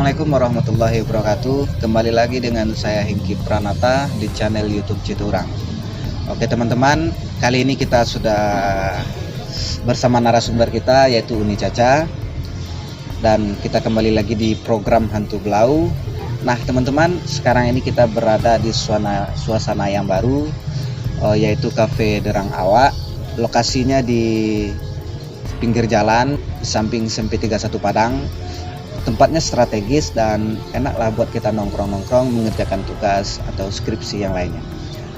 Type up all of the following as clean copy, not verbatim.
Assalamualaikum warahmatullahi wabarakatuh. Kembali lagi dengan saya Hengki Pranata di channel YouTube Citurang. Oke teman-teman, kali ini kita sudah bersama narasumber kita yaitu Uni Caca. Dan kita kembali lagi di program Hantu Belau. Nah teman-teman, sekarang ini kita berada di suasana yang baru, yaitu Cafe Derang Awak. Lokasinya di pinggir jalan, di samping Sempi 31 Padang. Tempatnya strategis dan enak lah buat kita nongkrong-nongkrong, mengerjakan tugas atau skripsi yang lainnya.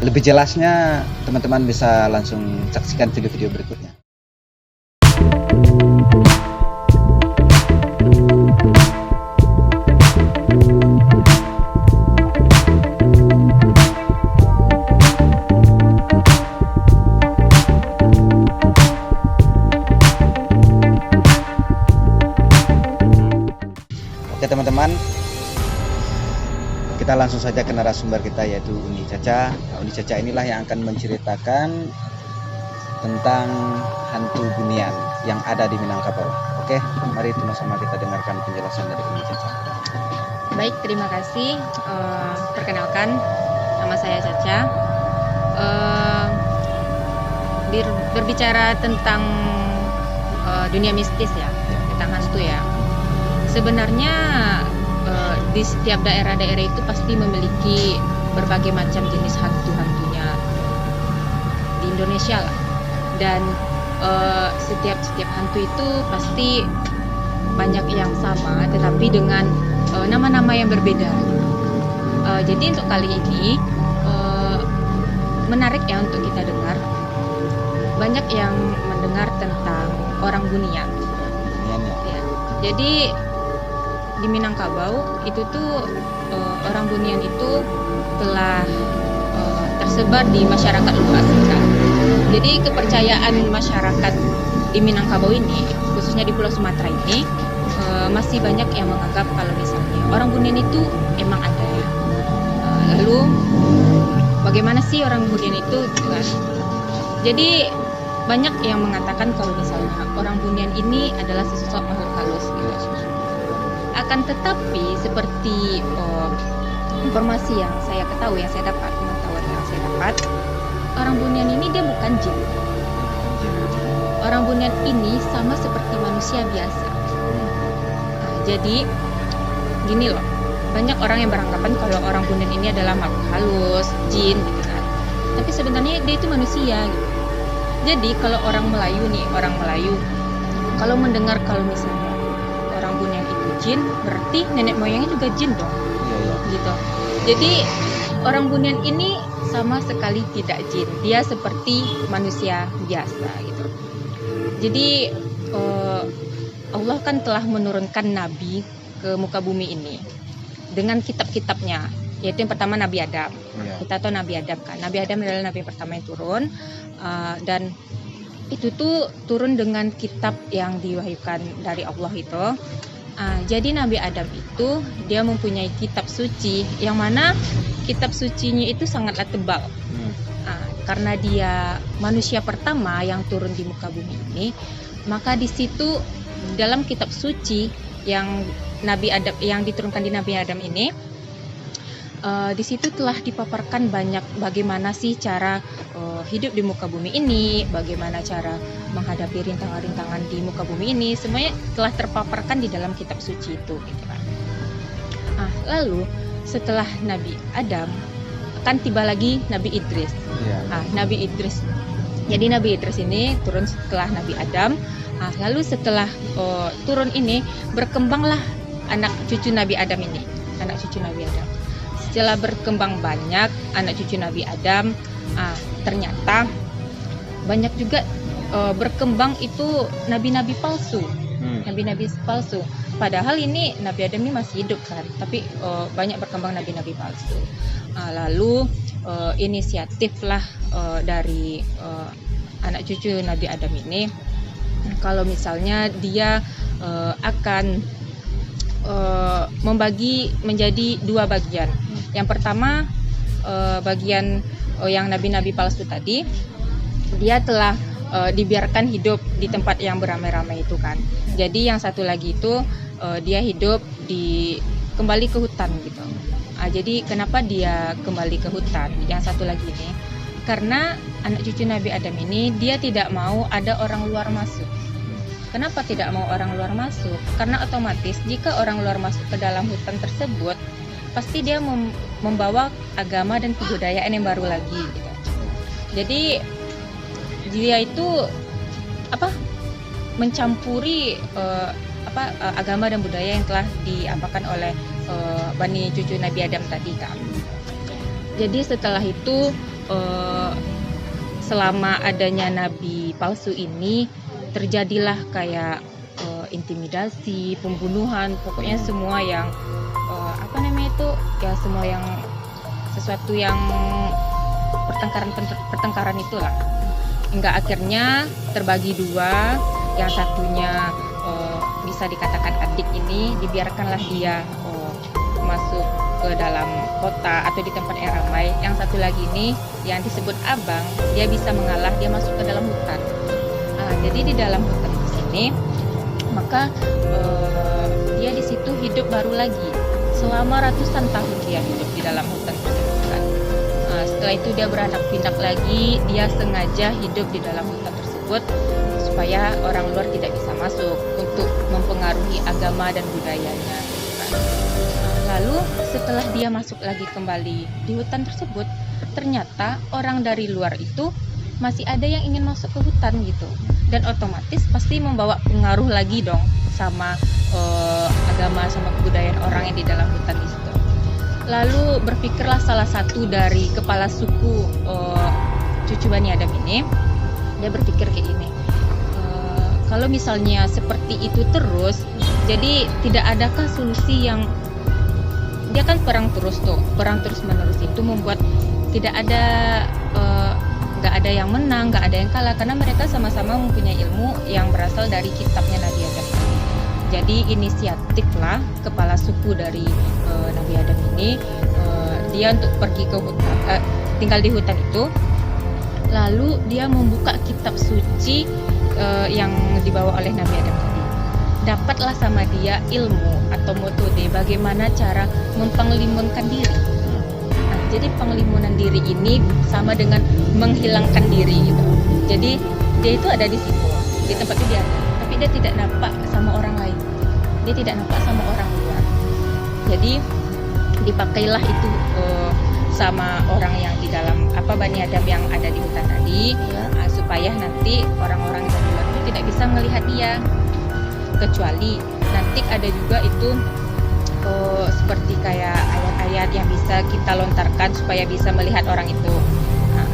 Lebih jelasnya teman-teman bisa langsung saksikan video-video berikutnya. Oke teman-teman, kita langsung saja ke narasumber kita yaitu Uni Caca. Uni Caca inilah yang akan menceritakan tentang hantu bunian yang ada di Minangkabau. Oke, mari sama-sama kita dengarkan penjelasan dari Uni Caca. Baik, terima kasih. Perkenalkan, nama saya Caca. Berbicara tentang dunia mistis ya, tentang hantu ya. Sebenarnya di setiap daerah-daerah itu pasti memiliki berbagai macam jenis hantu-hantunya di Indonesia lah. Dan setiap hantu itu pasti banyak yang sama, tetapi dengan nama-nama yang berbeda. Jadi untuk kali ini menarik ya untuk kita dengar. Banyak yang mendengar tentang orang bunian. Ya. Jadi di Minangkabau itu tuh orang bunian itu telah tersebar di masyarakat luas kan. Jadi kepercayaan masyarakat di Minangkabau ini, khususnya di Pulau Sumatera ini, masih banyak yang menganggap kalau misalnya orang bunian itu emang ada. Lalu bagaimana sih orang bunian itu? Kan? Jadi banyak yang mengatakan kalau misalnya orang bunian ini adalah sesosok makhluk halus gitu. Akan tetapi seperti informasi yang saya ketahui, yang saya dapat, pengetahuan yang saya dapat, orang bunian ini dia bukan jin. Orang bunian ini sama seperti manusia biasa. Nah, jadi gini loh, banyak orang yang beranggapan kalau orang bunian ini adalah makhluk halus, jin gitu kan. Tapi sebenarnya dia itu manusia gitu. Jadi kalau orang Melayu kalau mendengar kalau misalnya orang bunian itu jin, berarti nenek moyangnya juga jin dong. Iya. Gitu. Jadi orang bunian ini sama sekali tidak jin. Dia seperti manusia biasa gitu. Jadi Allah kan telah menurunkan nabi ke muka bumi ini dengan kitab-kitabnya. Yaitu yang pertama Nabi Adam. Iya. Kita tahu Nabi Adam kan. Nabi Adam adalah nabi pertama yang turun, dan itu tuh turun dengan kitab yang diwahyukan dari Allah itu. Jadi Nabi Adam itu dia mempunyai kitab suci, yang mana kitab sucinya itu sangatlah tebal. Karena dia manusia pertama yang turun di muka bumi ini, maka di situ dalam kitab suci yang Nabi Adam yang diturunkan di Nabi Adam ini, di situ telah dipaparkan banyak bagaimana sih cara hidup di muka bumi ini, bagaimana cara menghadapi rintangan-rintangan di muka bumi ini, semuanya telah terpaparkan di dalam kitab suci itu gitu kan. Lalu setelah Nabi Adam kan tiba lagi Nabi Idris. Nabi Idris. Jadi Nabi Idris ini turun setelah Nabi Adam. Lalu setelah turun ini berkembanglah anak cucu Nabi Adam ini, anak cucu Nabi Adam. Setelah berkembang banyak anak cucu Nabi Adam, ternyata banyak juga berkembang itu nabi-nabi palsu. Nabi-nabi palsu. Padahal ini Nabi Adam ini masih hidup kan, tapi banyak berkembang nabi-nabi palsu. Lalu inisiatiflah dari anak cucu Nabi Adam ini, kalau misalnya dia akan membagi menjadi dua bagian. Yang pertama bagian yang nabi-nabi palsu tadi, dia telah dibiarkan hidup di tempat yang beramai-ramai itu kan. Jadi yang satu lagi itu dia hidup di kembali ke hutan gitu. Jadi kenapa dia kembali ke hutan? Yang satu lagi ini, karena anak cucu Nabi Adam ini dia tidak mau ada orang luar masuk. Kenapa tidak mau orang luar masuk? Karena otomatis jika orang luar masuk ke dalam hutan tersebut, pasti dia membawa agama dan kebudayaan yang baru lagi gitu. Jadi dia itu mencampuri agama dan budaya yang telah diapakan oleh Bani cucu Nabi Adam tadi kan. Jadi setelah itu selama adanya nabi palsu ini terjadilah kayak intimidasi, pembunuhan, pokoknya semua yang semua yang sesuatu yang pertengkaran itulah. Hingga akhirnya terbagi dua, yang satunya bisa dikatakan adik ini dibiarkanlah dia masuk ke dalam kota atau di tempat yang ramai. Yang satu lagi ini yang disebut abang, dia bisa mengalah, dia masuk ke dalam hutan. Jadi di dalam hutan di sini, maka dia di situ hidup baru lagi. Selama ratusan tahun dia hidup di dalam hutan tersebut kan. Setelah itu dia beranak pinak lagi, dia sengaja hidup di dalam hutan tersebut supaya orang luar tidak bisa masuk untuk mempengaruhi agama dan budayanya kan. Lalu setelah dia masuk lagi kembali di hutan tersebut, ternyata orang dari luar itu masih ada yang ingin masuk ke hutan gitu, dan otomatis pasti membawa pengaruh lagi dong sama agama, sama kebudayaan orang yang di dalam hutan itu. Lalu berpikirlah salah satu dari kepala suku cucu Bani Adam ini, dia berpikir kayak gini, kalau misalnya seperti itu terus, jadi tidak adakah solusi yang dia kan perang terus menerus itu membuat tidak ada nggak ada yang menang, nggak ada yang kalah, karena mereka sama-sama mempunyai ilmu yang berasal dari kitabnya Nabi Adam. Jadi inisiatiflah kepala suku dari Nabi Adam ini, dia untuk pergi ke hutan, tinggal di hutan itu, lalu dia membuka kitab suci yang dibawa oleh Nabi Adam tadi. Dapatlah sama dia ilmu atau metode bagaimana cara mempenglimunkan diri. Nah, jadi penglimunan diri ini sama dengan menghilangkan diri gitu. Jadi dia itu ada di situ, di tempat itu dia ada, tapi dia tidak nampak sama orang lain. Dia tidak nampak sama orang luar. Jadi dipakailah itu sama orang yang di dalam Bani Adam yang ada di hutan tadi, supaya nanti orang-orang yang di luar itu tidak bisa melihat dia. Kecuali nanti ada juga itu seperti kayak ayat-ayat yang bisa kita lontarkan supaya bisa melihat orang itu. Nah,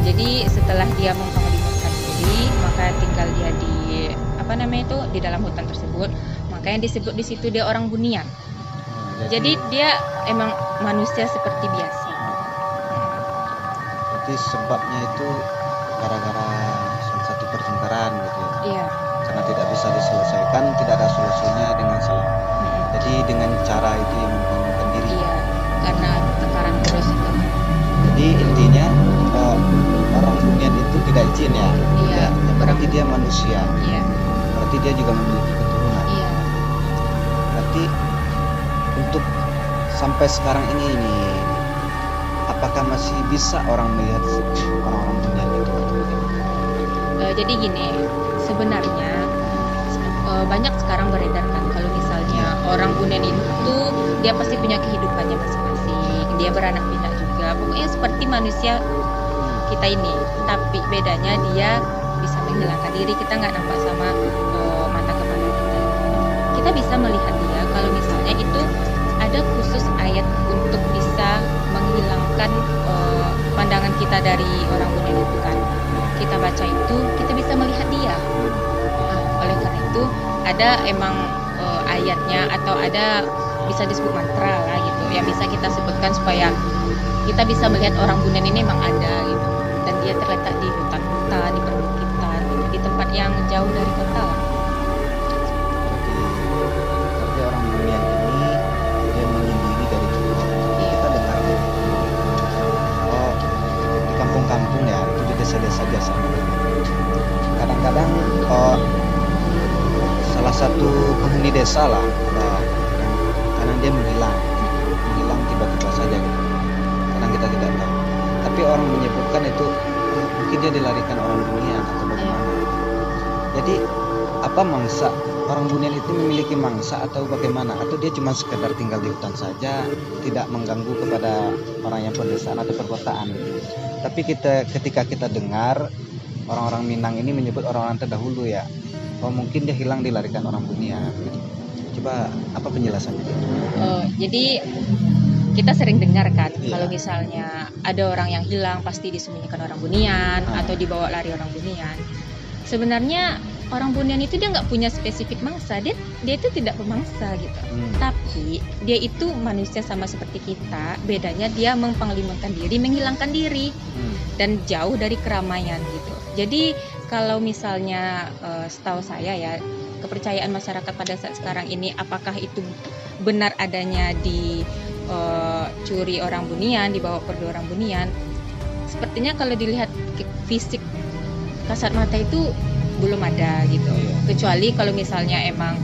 jadi setelah dia mempenglimunkan diri, maka tinggal dia di dalam hutan tersebut. Maka yang disebut di situ dia orang bunian. Jadi dia emang manusia seperti biasa. Berarti sebabnya itu gara-gara salah satu pertengkaran gitu. Iya. Karena tidak bisa diselesaikan, tidak ada solusinya dengan salah. Jadi dengan cara itu yang membangunkan diri. Iya, karena pertengkaran terus itu. Jadi intinya orang bunian itu tidak izin ya. Iya. Berarti dia manusia. Iya. Berarti dia juga memiliki keturunan. Iya. Berarti untuk sampai sekarang ini apakah masih bisa orang melihat orang-orang bunian itu? Jadi gini, sebenarnya banyak sekarang beredar kan kalau misalnya orang bunian itu dia pasti punya kehidupannya masing-masing, dia beranak pinak juga, pokoknya seperti manusia kita ini, tapi bedanya dia bisa menghilangkan diri, kita nggak nampak sama mata kepala kita. Kita bisa melihat dia kalau misalnya itu ada khusus ayat untuk bisa menghilangkan pandangan kita dari orang bunian itu kan. Kita baca itu, kita bisa melihat dia. Oleh karena itu ada emang ayatnya atau ada bisa disebut mantra lah gitu yang bisa kita sebutkan supaya kita bisa melihat orang bunian ini memang ada gitu, dan dia terletak di hutan-hutan, di perbukitan gitu, di tempat yang jauh dari kota lah. Berarti orang bunian ini dia menyendiri dari kita. Iya. Kita dengar di kampung-kampung ya, itu di desa-desa biasanya. Kadang-kadang salah satu penghuni desa lah, yang kanan dia menghilang tiba-tiba saja gitu. Kadang kita tidak tahu. Tapi orang menyebutkan itu mungkin dia dilarikan orang Bunian atau bagaimana. Jadi apa mangsa orang Bunian itu memiliki mangsa atau bagaimana? Atau dia cuma sekedar tinggal di hutan saja, tidak mengganggu kepada orang yang pedesaan atau perkotaan gitu. Tapi ketika kita dengar orang-orang Minang ini menyebut orang-orang terdahulu ya, oh mungkin dia hilang dilarikan orang Bunian gitu. Coba apa penjelasannya? Oh, jadi kita sering dengar kan, Iya. kalau misalnya ada orang yang hilang pasti disembunyikan orang Bunian atau dibawa lari orang Bunian. Sebenarnya orang Bunian itu dia nggak punya spesifik mangsa, dia itu tidak pemangsa gitu. Tapi dia itu manusia sama seperti kita, bedanya dia mempanglimatkan diri, menghilangkan diri dan jauh dari keramaian gitu. Jadi kalau misalnya setahu saya ya, kepercayaan masyarakat pada saat sekarang ini apakah itu benar adanya curi orang Bunian, dibawa pergi orang Bunian, sepertinya kalau dilihat fisik kasat mata itu belum ada gitu. Kecuali kalau misalnya emang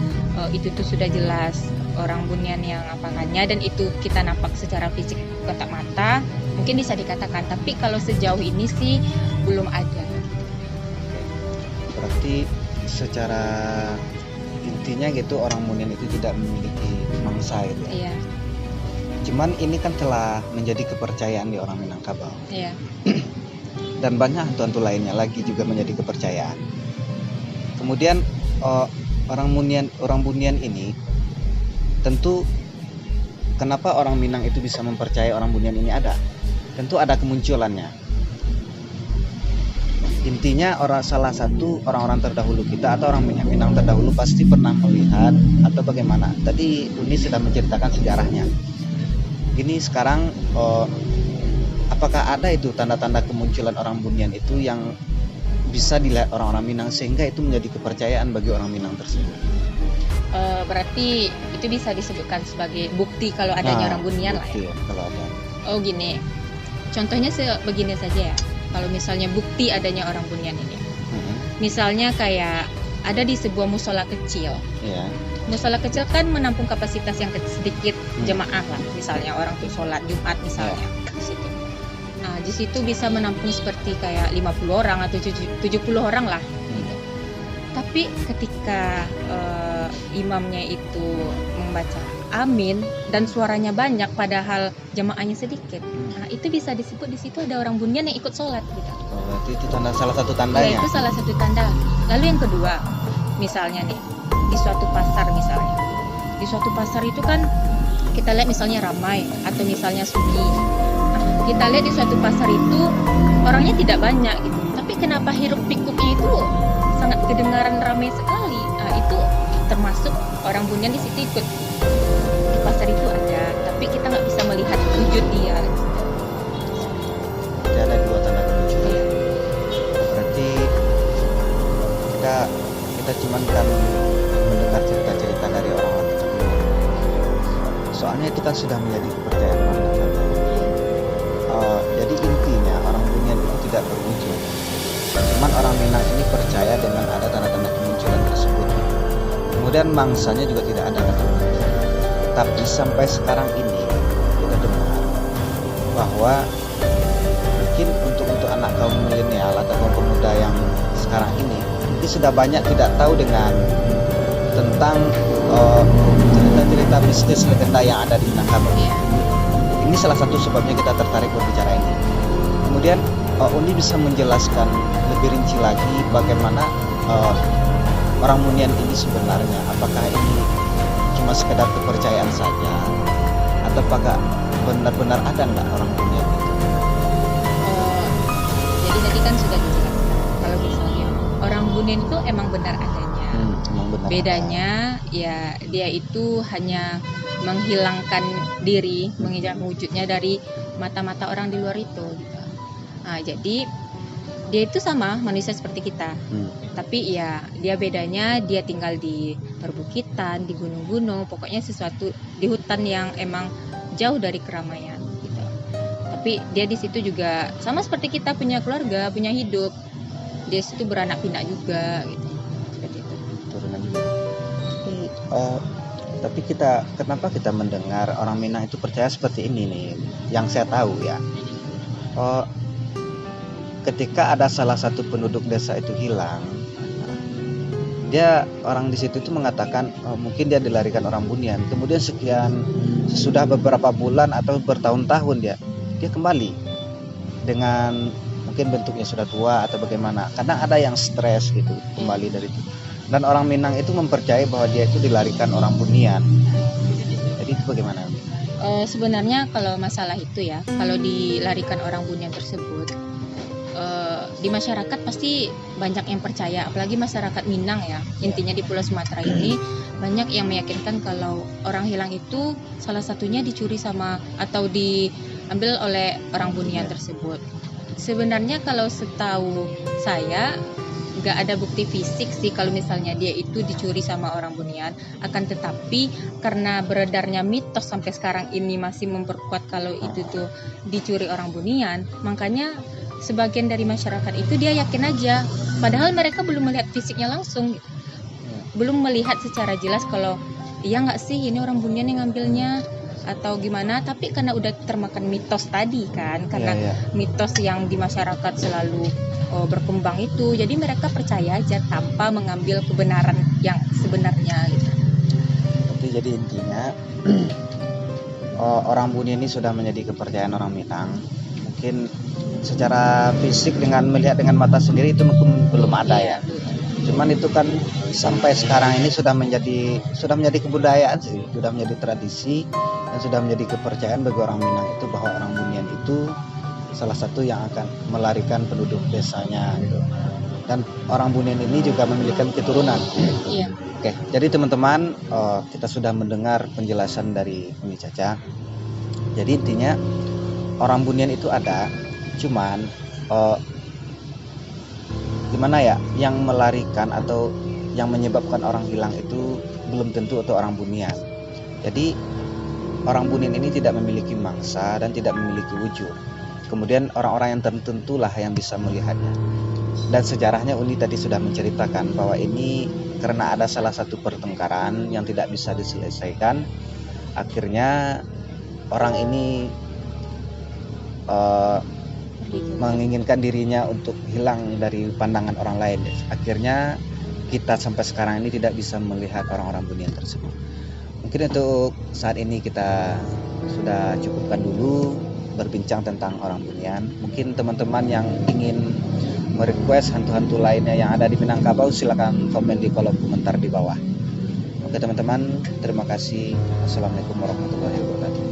itu tuh sudah jelas orang Bunian yang apakannya dan itu kita nampak secara fisik kasat mata, mungkin bisa dikatakan. Tapi kalau sejauh ini sih belum ada. Berarti secara intinya gitu orang Bunian itu tidak memiliki mangsa gitu. Iya. Cuman ini kan telah menjadi kepercayaan di orang Minangkabau. Iya. Dan banyak hantu-hantu lainnya lagi juga menjadi kepercayaan. Kemudian orang Bunian ini tentu kenapa orang Minang itu bisa mempercayai orang Bunian ini ada? Tentu ada kemunculannya. Intinya salah satu orang-orang terdahulu kita atau orang Minang terdahulu pasti pernah melihat atau bagaimana. Tadi Uni sudah menceritakan sejarahnya. Ini sekarang apakah ada itu tanda-tanda kemunculan orang Bunian itu yang bisa dilihat orang-orang Minang sehingga itu menjadi kepercayaan bagi orang Minang tersebut? Berarti itu bisa disebutkan sebagai bukti kalau adanya orang Bunian lah ya. Kalau ada. Oh gini, contohnya begini saja ya. Kalau misalnya bukti adanya orang Bunian ini, misalnya kayak ada di sebuah musola kecil. Iya. Musola kecil kan menampung kapasitas yang sedikit jemaah lah, misalnya orang tuh sholat Jumat misalnya di situ. Nah di situ bisa menampung seperti kayak 50 orang atau 70 orang lah. Gitu. Tapi ketika imamnya itu membaca amin dan suaranya banyak padahal jemaahnya sedikit, nah itu bisa disebut di situ ada orang Bunian yang ikut sholat gitu. Oh, berarti itu salah satu Ya, tandanya. itu salah satu tanda. Lalu yang kedua, misalnya nih di suatu pasar misalnya, di suatu pasar itu kan kita lihat misalnya ramai atau misalnya sunyi. Nah, kita lihat di suatu pasar itu orangnya tidak banyak gitu, tapi kenapa hiruk pikuknya itu sangat kedengaran ramai sekali. Nah itu termasuk orang Bunian di situ ikut. Di pasar itu ada, tapi kita nggak bisa melihat wujud dia. Berarti ada dua tanda kemunculan. Berarti kita cuman kan mendengar cerita-cerita dari orang-orang itu. Soalnya itu kan sudah menjadi kepercayaan masyarakat. Jadi intinya orang Bunian itu tidak berwujud. Cuman orang Minang ini percaya dengan ada tanda-tanda kemunculan tersebut. Kemudian mangsanya juga tidak ada katanya. Tapi sampai sekarang ini kita dengar bahwa mungkin untuk anak kaum milenial atau kaum pemuda yang sekarang ini sudah banyak tidak tahu dengan tentang cerita-cerita mistis legenda yang ada di Minangkabau. Ini salah satu sebabnya kita tertarik berbicara ini. Kemudian Uni bisa menjelaskan lebih rinci lagi bagaimana orang Bunian ini sebenarnya, apakah ini cuma sekedar kepercayaan saja atau apakah benar-benar ada nggak orang Bunian itu? Jadi tadi kan sudah dijelaskan kalau misalnya orang Bunian itu emang benar adanya. Emang benar Bedanya ya dia itu hanya menghilangkan diri, menghilangkan wujudnya dari mata-mata orang di luar itu gitu. Nah, jadi dia itu sama manusia seperti kita. Tapi ya dia bedanya dia tinggal di perbukitan, di gunung-gunung, pokoknya sesuatu di hutan yang emang jauh dari keramaian gitu. Tapi dia di situ juga sama seperti kita, punya keluarga, punya hidup. Dia situ beranak pinak juga gitu. Seperti itu. turunan juga. Tapi kenapa kita mendengar orang Minang itu percaya seperti ini nih? Yang saya tahu ya, oh, ketika ada salah satu penduduk desa itu hilang, dia orang di situ itu mengatakan mungkin dia dilarikan orang Bunian. Kemudian sesudah beberapa bulan atau bertahun-tahun dia kembali dengan mungkin bentuknya sudah tua atau bagaimana. Karena ada yang stres gitu kembali dari itu. Dan orang Minang itu mempercayai bahwa dia itu dilarikan orang Bunian. Jadi itu bagaimana? Sebenarnya kalau masalah itu ya, kalau dilarikan orang Bunian tersebut, di masyarakat pasti banyak yang percaya, apalagi masyarakat Minang ya, intinya di Pulau Sumatera ini banyak yang meyakinkan kalau orang hilang itu salah satunya dicuri sama atau diambil oleh orang Bunian tersebut. Sebenarnya kalau setahu saya nggak ada bukti fisik sih kalau misalnya dia itu dicuri sama orang Bunian, akan tetapi karena beredarnya mitos sampai sekarang ini masih memperkuat kalau itu tuh dicuri orang Bunian, makanya sebagian dari masyarakat itu dia yakin aja, padahal mereka belum melihat fisiknya langsung, belum melihat secara jelas kalau iya nggak sih ini orang Bunian yang ngambilnya atau gimana, tapi karena udah termakan mitos tadi kan, karena mitos yang di masyarakat selalu berkembang itu, jadi mereka percaya aja tanpa mengambil kebenaran yang sebenarnya gitu. Jadi intinya orang Bunian ini sudah menjadi kepercayaan orang Minang. Mungkin secara fisik dengan melihat dengan mata sendiri itu mungkin belum ada ya. Cuman itu kan sampai sekarang ini sudah menjadi kebudayaan sih, sudah menjadi tradisi dan sudah menjadi kepercayaan bagi orang Minang itu bahwa orang Bunian itu salah satu yang akan melarikan penduduk desanya gitu. Dan orang Bunian ini juga memiliki keturunan. Iya. Oke, jadi teman-teman, kita sudah mendengar penjelasan dari Umi Caca. Jadi intinya orang Bunian itu ada, cuman gimana ya, yang melarikan atau yang menyebabkan orang hilang itu belum tentu atau orang Bunian. Jadi orang Bunian ini tidak memiliki mangsa dan tidak memiliki wujud. Kemudian orang-orang yang tertentu lah yang bisa melihatnya. Dan sejarahnya Uni tadi sudah menceritakan bahwa ini karena ada salah satu pertengkaran yang tidak bisa diselesaikan, akhirnya orang ini menginginkan dirinya untuk hilang dari pandangan orang lain. Akhirnya kita sampai sekarang ini tidak bisa melihat orang-orang Bunian tersebut. Mungkin untuk saat ini kita sudah cukupkan dulu berbincang tentang orang Bunian. Mungkin teman-teman yang ingin merequest hantu-hantu lainnya yang ada di Minangkabau, silakan komen di kolom komentar di bawah. Oke teman-teman, terima kasih. Assalamualaikum warahmatullahi wabarakatuh.